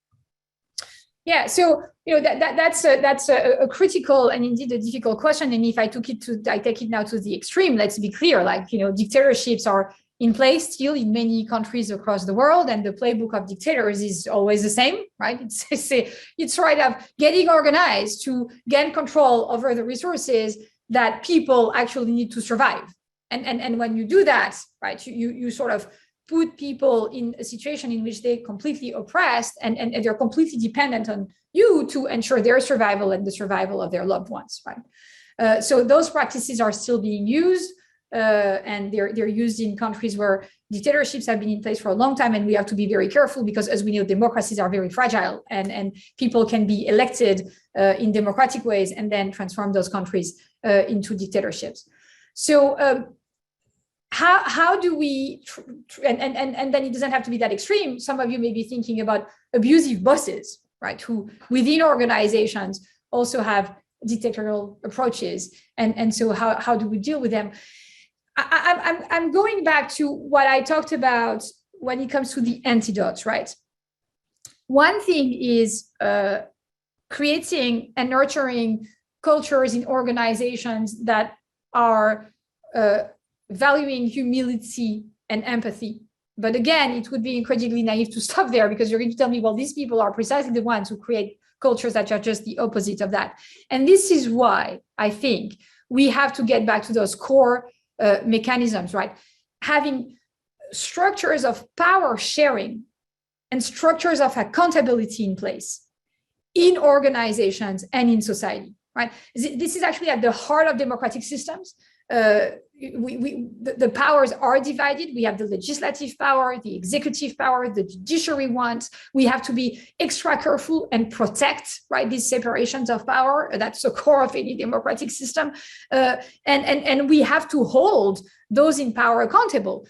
Yeah, so that's a critical and indeed a difficult question. And if I take it now to the extreme, let's be clear, dictatorships are in place still in many countries across the world, and the playbook of dictators is always the same, right? It's right of getting organized to gain control over the resources that people actually need to survive. And when you do that, right, you sort of put people in a situation in which they're completely oppressed and they're completely dependent on you to ensure their survival and the survival of their loved ones, right? So those practices are still being used, and they're used in countries where dictatorships have been in place for a long time, and we have to be very careful because, as we know, democracies are very fragile, and people can be elected in democratic ways and then transform those countries into dictatorships. So how do we, and then it doesn't have to be that extreme. Some of you may be thinking about abusive bosses, right, who within organizations also have dictatorial approaches. And so how do we deal with them? I'm going back to what I talked about when it comes to the antidotes, right? One thing is creating and nurturing cultures in organizations that are valuing humility and empathy. But again, it would be incredibly naive to stop there, because you're going to tell me, well, these people are precisely the ones who create cultures that are just the opposite of that. And this is why I think we have to get back to those core mechanisms, right? Having structures of power sharing and structures of accountability in place in organizations and in society, right? This is actually at the heart of democratic systems. The powers are divided. We have the legislative power, the executive power, the judiciary ones. We have to be extra careful and protect, right, these separations of power. That's the core of any democratic system. And we have to hold those in power accountable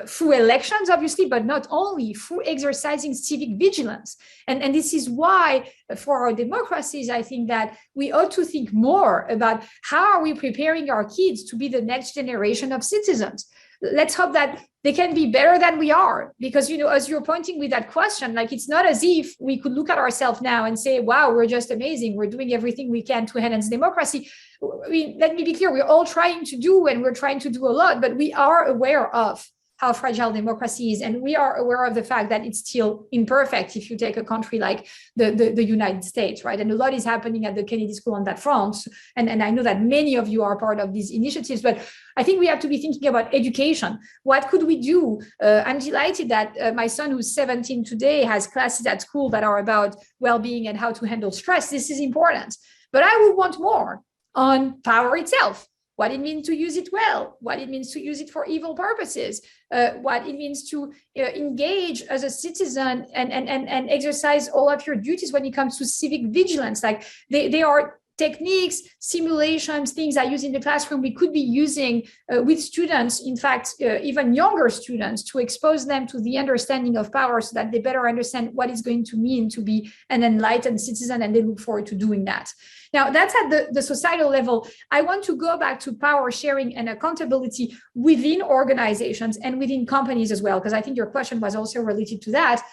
through elections, obviously, but not only, through exercising civic vigilance. And this is why, for our democracies, I think that we ought to think more about how are we preparing our kids to be the next generation of citizens. Let's hope that they can be better than we are, because, as you're pointing with that question, it's not as if we could look at ourselves now and say, wow, we're just amazing, we're doing everything we can to enhance democracy. Let me be clear, we're all trying to do, and we're trying to do a lot, but we are aware of how fragile democracy is, and we are aware of the fact that it's still imperfect if you take a country like the United States, right? And a lot is happening at the Kennedy School on that front, and I know that many of you are part of these initiatives, but I think we have to be thinking about education. What could we do? I'm delighted that my son, who's 17 today, has classes at school that are about well-being and how to handle stress. This is important, but I would want more on power itself. What it means to use it well, what it means to use it for evil purposes, what it means to engage as a citizen and exercise all of your duties when it comes to civic vigilance. They are techniques, simulations, things I use in the classroom we could be using with students, in fact, even younger students, to expose them to the understanding of power so that they better understand what it's going to mean to be an enlightened citizen, and they look forward to doing that. Now, that's at the societal level. I want to go back to power sharing and accountability within organizations and within companies as well, because I think your question was also related to that.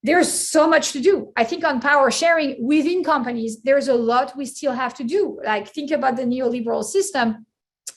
There's so much to do. I think on power sharing within companies, there's a lot we still have to do. Think about the neoliberal system.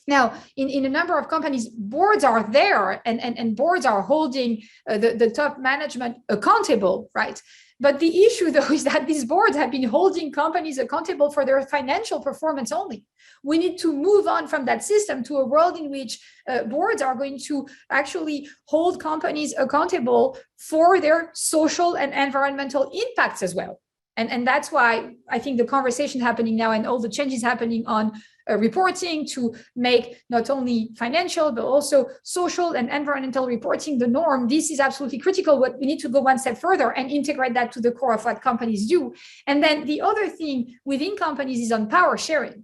Now, in a number of companies, boards are there and boards are holding the top management accountable, right? But the issue, though, is that these boards have been holding companies accountable for their financial performance only. We need to move on from that system to a world in which boards are going to actually hold companies accountable for their social and environmental impacts as well. And that's why I think the conversation happening now and all the changes happening on reporting to make not only financial, but also social and environmental reporting the norm. This is absolutely critical. But we need to go one step further and integrate that to the core of what companies do. And then the other thing within companies is on power sharing.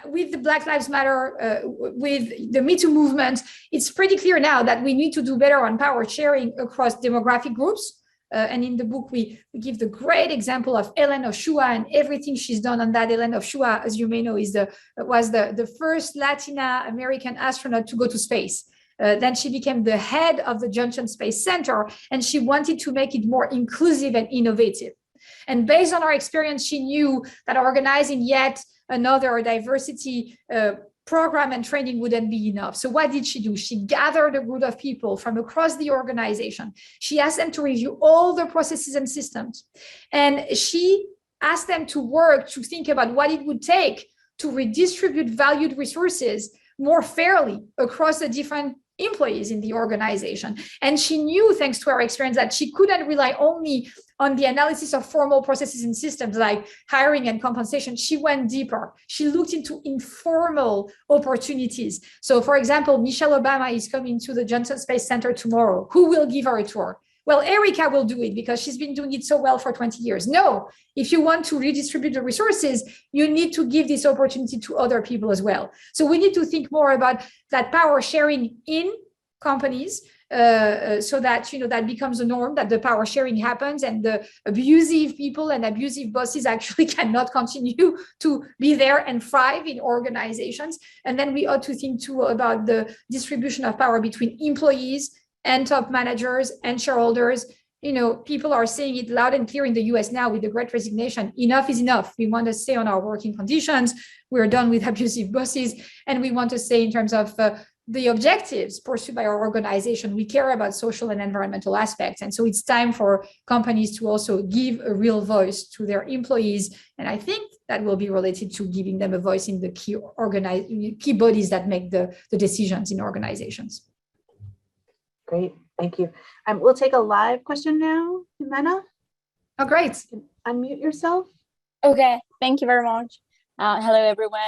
With the Black Lives Matter, with the Me Too movement, it's pretty clear now that we need to do better on power sharing across demographic groups. And in the book, we give the great example of Ellen Oshua and everything she's done on that. Ellen Oshua, as you may know, was the first Latina American astronaut to go to space. Then she became the head of the Johnson Space Center, and she wanted to make it more inclusive and innovative. And based on our experience, she knew that organizing yet another diversity program and training wouldn't be enough. So what did she do? She gathered a group of people from across the organization. She asked them to review all the processes and systems. And she asked them to work to think about what it would take to redistribute valued resources more fairly across the different employees in the organization. And she knew, thanks to her experience, that she couldn't rely only on the analysis of formal processes and systems like hiring and compensation. She went deeper. She looked into informal opportunities. So, for example, Michelle Obama is coming to the Johnson Space Center tomorrow. Who will give her a tour? Well, Erica will do it because she's been doing it so well for 20 years. No, if you want to redistribute the resources, you need to give this opportunity to other people as well. So we need to think more about that power sharing in companies so that, that becomes a norm, that the power sharing happens and the abusive people and abusive bosses actually cannot continue to be there and thrive in organizations. And then we ought to think too about the distribution of power between employees and top managers and shareholders. People are saying it loud and clear in the US now with the Great Resignation. Enough is enough. We want to stay on our working conditions. We're done with abusive bosses. And we want to say, in terms of the objectives pursued by our organization, we care about social and environmental aspects. And so it's time for companies to also give a real voice to their employees. And I think that will be related to giving them a voice in the key bodies that make the decisions in organizations. Great, thank you. We'll take a live question now, Jimena. Oh, great. Unmute yourself. Okay, thank you very much. Hello, everyone.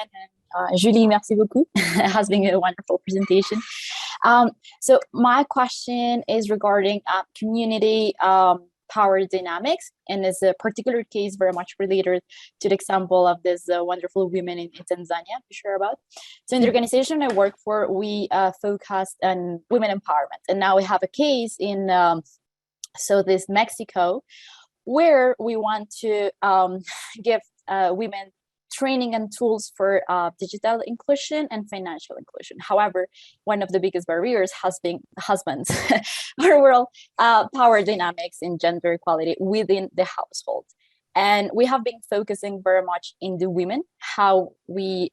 Julie, merci beaucoup. It has been a wonderful presentation. So my question is regarding community power dynamics, and is a particular case very much related to the example of this wonderful women in Tanzania to share about. So in the organization I work for, we focused on women empowerment, and now we have a case in this Mexico, where we want to give women training and tools for digital inclusion and financial inclusion. However, one of the biggest barriers has been husbands or world power dynamics in gender equality within the household. And we have been focusing very much in the women, how we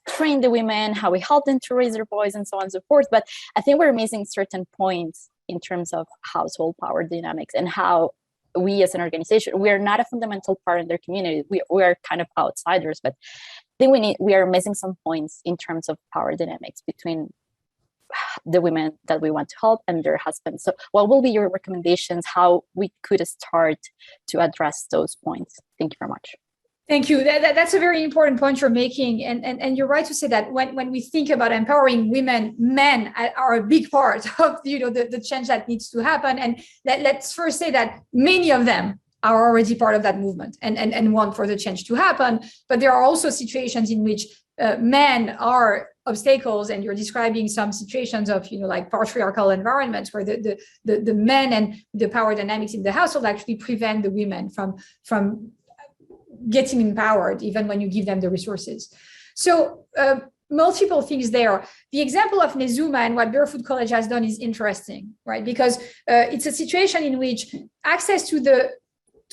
train the women, how we help them to raise their voice, and so on and so forth. But I think we're missing certain points in terms of household power dynamics and how we as an organization, we are not a fundamental part in their community. We are kind of outsiders, but I think we are missing some points in terms of power dynamics between the women that we want to help and their husbands. So what will be your recommendations, how we could start to address those points? Thank you very much. Thank you. That's a very important point you're making. And you're right to say that when we think about empowering women, men are a big part of the change that needs to happen. And let's first say that many of them are already part of that movement and want for the change to happen. But there are also situations in which men are obstacles, and you're describing some situations of like patriarchal environments where the men and the power dynamics in the household actually prevent the women from getting empowered, even when you give them the resources. So multiple things there. The example of Nezuma and what Barefoot College has done is interesting, right? Because it's a situation in which access to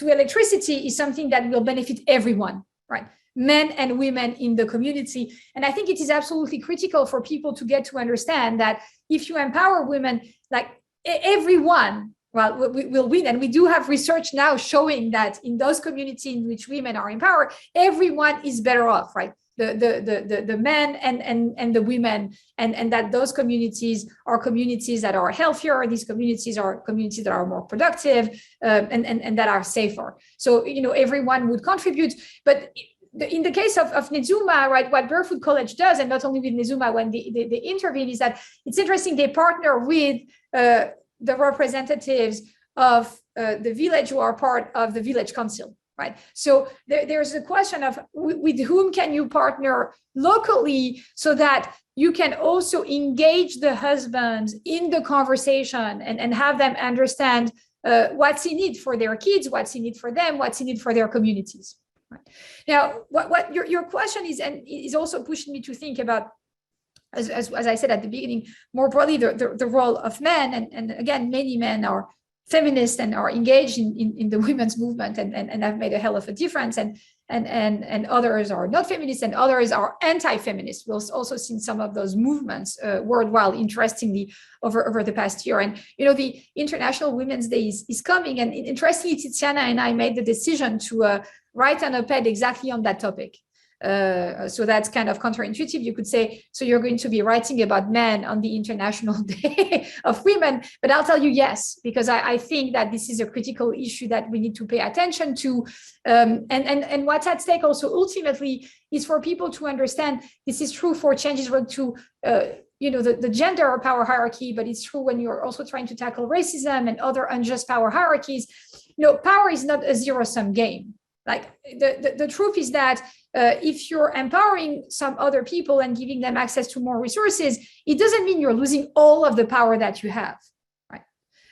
electricity is something that will benefit everyone, right? Men and women in the community. And I think it is absolutely critical for people to get to understand that if you empower women, like everyone, well, we'll win. And we do have research now showing that in those communities in which women are empowered, everyone is better off, right? The men and the women, and that those communities are communities that are healthier. These communities are communities that are more productive and that are safer. So, everyone would contribute. But in the case of Nezuma, right, what Barefoot College does, and not only with Nezuma, when they intervene, is that it's interesting, they partner with the representatives of the village who are part of the village council, right? So there's a question of with whom can you partner locally so that you can also engage the husbands in the conversation and have them understand what's in it for their kids, what's in it for them, what's in it for their communities. Right. Now, what your question is, and is also pushing me to think about, as I said at the beginning, more broadly, the role of men. And again, many men are feminists and are engaged in the women's movement and have made a hell of a difference, and others are not feminists, and others are anti-feminist. We've also seen some of those movements worldwide, interestingly, over the past year. And the International Women's Day is coming, and interestingly, Tiziana and I made the decision to write an op-ed exactly on that topic. So that's kind of counterintuitive. You could say, so you're going to be writing about men on the International Day of Women, but I'll tell you yes, because I think that this is a critical issue that we need to pay attention to. And what's at stake also ultimately is for people to understand this is true for changes to the gender power hierarchy, but it's true when you're also trying to tackle racism and other unjust power hierarchies. Power is not a zero-sum game. Like the truth is that if you're empowering some other people and giving them access to more resources, it doesn't mean you're losing all of the power that you have, right?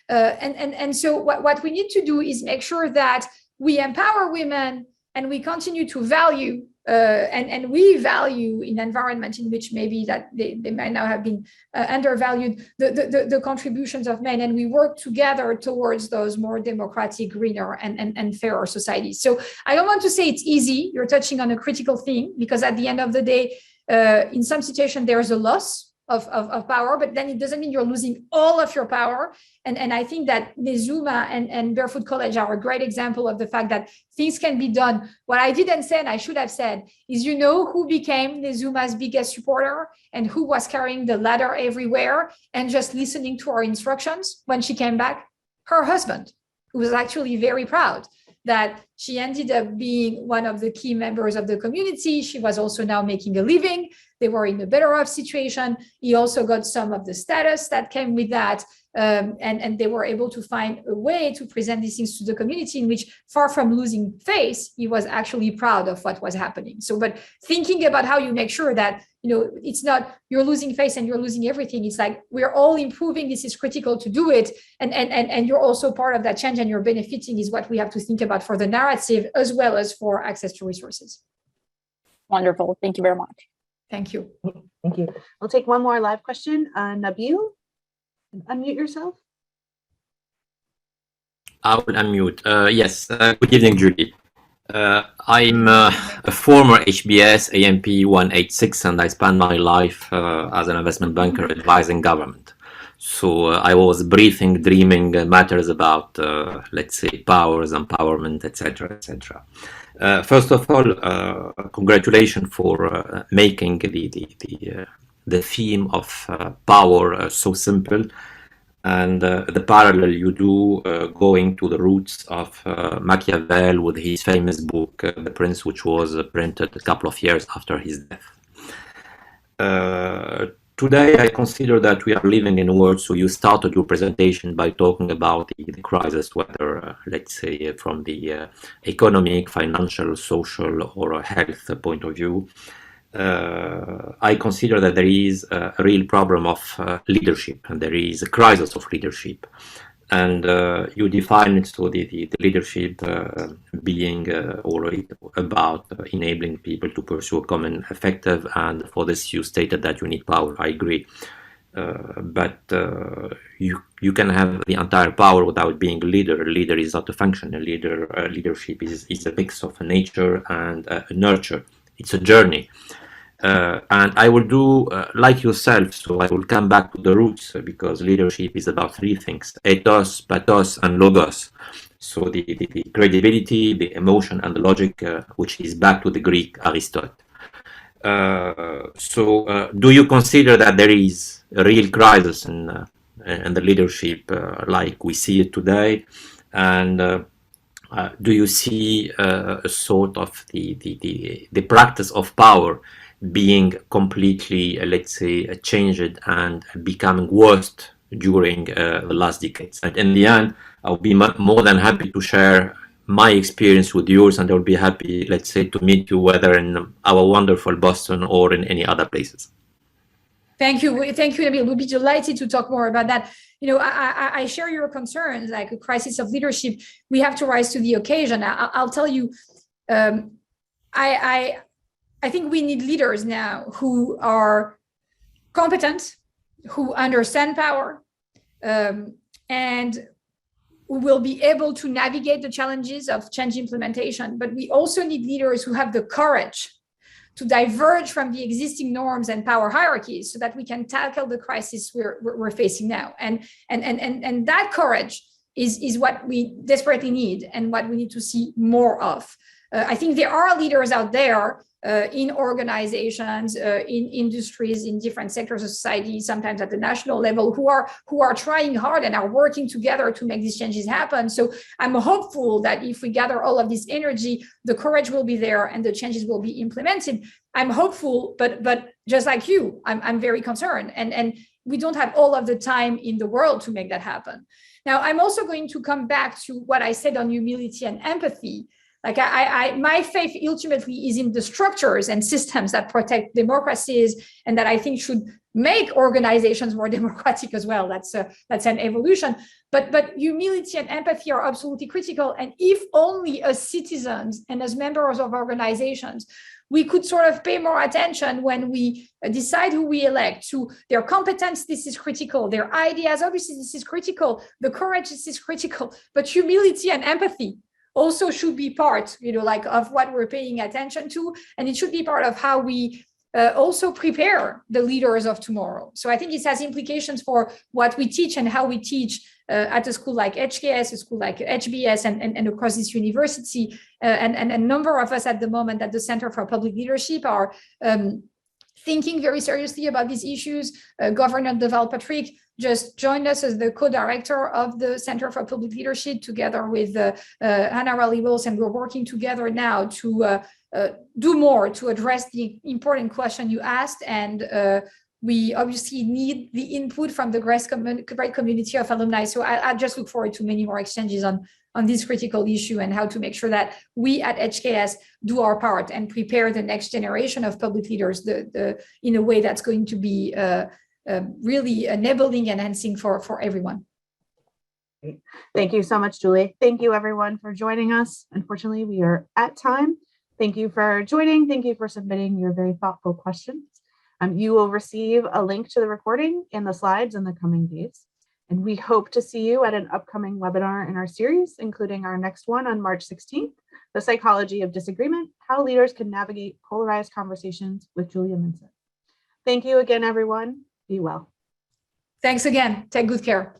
And so what we need to do is make sure that we empower women and we continue to value and we value in environment in which maybe that they might now have been undervalued the contributions of men, and we work together towards those more democratic, greener and fairer societies. So I don't want to say it's easy. You're touching on a critical thing, because at the end of the day, in some situations there's a loss of power, but then it doesn't mean you're losing all of your power. And I think that Nezuma and Barefoot College are a great example of the fact that things can be done. What I didn't say, and I should have said, is who became Nezuma's biggest supporter and who was carrying the ladder everywhere and just listening to our instructions when she came back? Her husband, who was actually very proud that she ended up being one of the key members of the community. She was also now making a living. They were in a better off situation. He also got some of the status that came with that. And they were able to find a way to present these things to the community in which, far from losing face, he was actually proud of what was happening. So, but thinking about how you make sure that, it's not you're losing face and you're losing everything. It's like we're all improving. This is critical to do it. And you're also part of that change, and you're benefiting is what we have to think about for the narrative as well as for access to resources. Wonderful. Thank you very much. Thank you. Thank you. We'll take one more live question. Nabil, unmute yourself. I will unmute. Yes. Good evening, Julie. I'm a former HBS AMP 186, and I spent my life as an investment banker advising government. So I was briefing, dreaming matters about, let's say, powers, empowerment, etc., etc. First of all, congratulations for making the theme of power so simple, and the parallel you do going to the roots of Machiavelli with his famous book, The Prince, which was printed a couple of years after his death. Today, I consider that we are living in a world, so you started your presentation by talking about the crisis, whether, let's say, from the economic, financial, social, or health point of view. I consider that there is a real problem of leadership, and there is a crisis of leadership. And you define it, so the leadership being about enabling people to pursue a common effective, and for this you stated that you need power. I agree. But you can have the entire power without being a leader. A leader is not a function. Leadership is a mix of a nature and a nurture. It's a journey. And I will do like yourself, so I will come back to the roots, because leadership is about three things: ethos, pathos, and logos. So the credibility, the emotion, and the logic, which is back to the Greek Aristotle. So do you consider that there is a real crisis in the leadership like we see it today? And do you see a sort of the practice of power being completely, let's say, changed and becoming worse during the last decades? And in the end, I'll be more than happy to share my experience with yours, and I'll be happy, let's say, to meet you, whether in our wonderful Boston or in any other places. Thank you, Nabil. We'll be delighted to talk more about that. I share your concerns, like a crisis of leadership. We have to rise to the occasion. I'll tell you, I think we need leaders now who are competent, who understand power, and who will be able to navigate the challenges of change implementation, but we also need leaders who have the courage to diverge from the existing norms and power hierarchies so that we can tackle the crisis we're facing now. And that courage is what we desperately need and what we need to see more of. I think there are leaders out there in organizations, in industries, in different sectors of society, sometimes at the national level, who are trying hard and are working together to make these changes happen. So I'm hopeful that if we gather all of this energy, the courage will be there and the changes will be implemented. I'm hopeful, but just like you, I'm very concerned. And we don't have all of the time in the world to make that happen. Now, I'm also going to come back to what I said on humility and empathy. Like my faith ultimately is in the structures and systems that protect democracies and that I think should make organizations more democratic as well. That's an evolution. But humility and empathy are absolutely critical. And if only as citizens and as members of organizations, we could sort of pay more attention when we decide who we elect to their competence, this is critical. Their ideas, obviously, this is critical. The courage, this is critical. But humility and empathy also should be part, like of what we're paying attention to. And it should be part of how we also prepare the leaders of tomorrow. So I think this has implications for what we teach and how we teach at a school like HKS, a school like HBS, and across this university. And a number of us at the moment at the Center for Public Leadership are thinking very seriously about these issues. Governor Deval Patrick just joined us as the co-director of the Center for Public Leadership together with Hannah Raleigh-Wills, and we're working together now to do more to address the important question you asked. And we obviously need the input from the great community of alumni. So I just look forward to many more exchanges on this critical issue and how to make sure that we at HKS do our part and prepare the next generation of public leaders in a way that's going to be really enabling and enhancing for everyone. Thank you so much, Julie. Thank you, everyone, for joining us. Unfortunately, we are at time. Thank you for joining. Thank you for submitting your very thoughtful questions. You will receive a link to the recording and the slides in the coming days. And we hope to see you at an upcoming webinar in our series, including our next one on March 16th, The Psychology of Disagreement, How Leaders Can Navigate Polarized Conversations with Julia Minson. Thank you again, everyone. Be well. Thanks again. Take good care.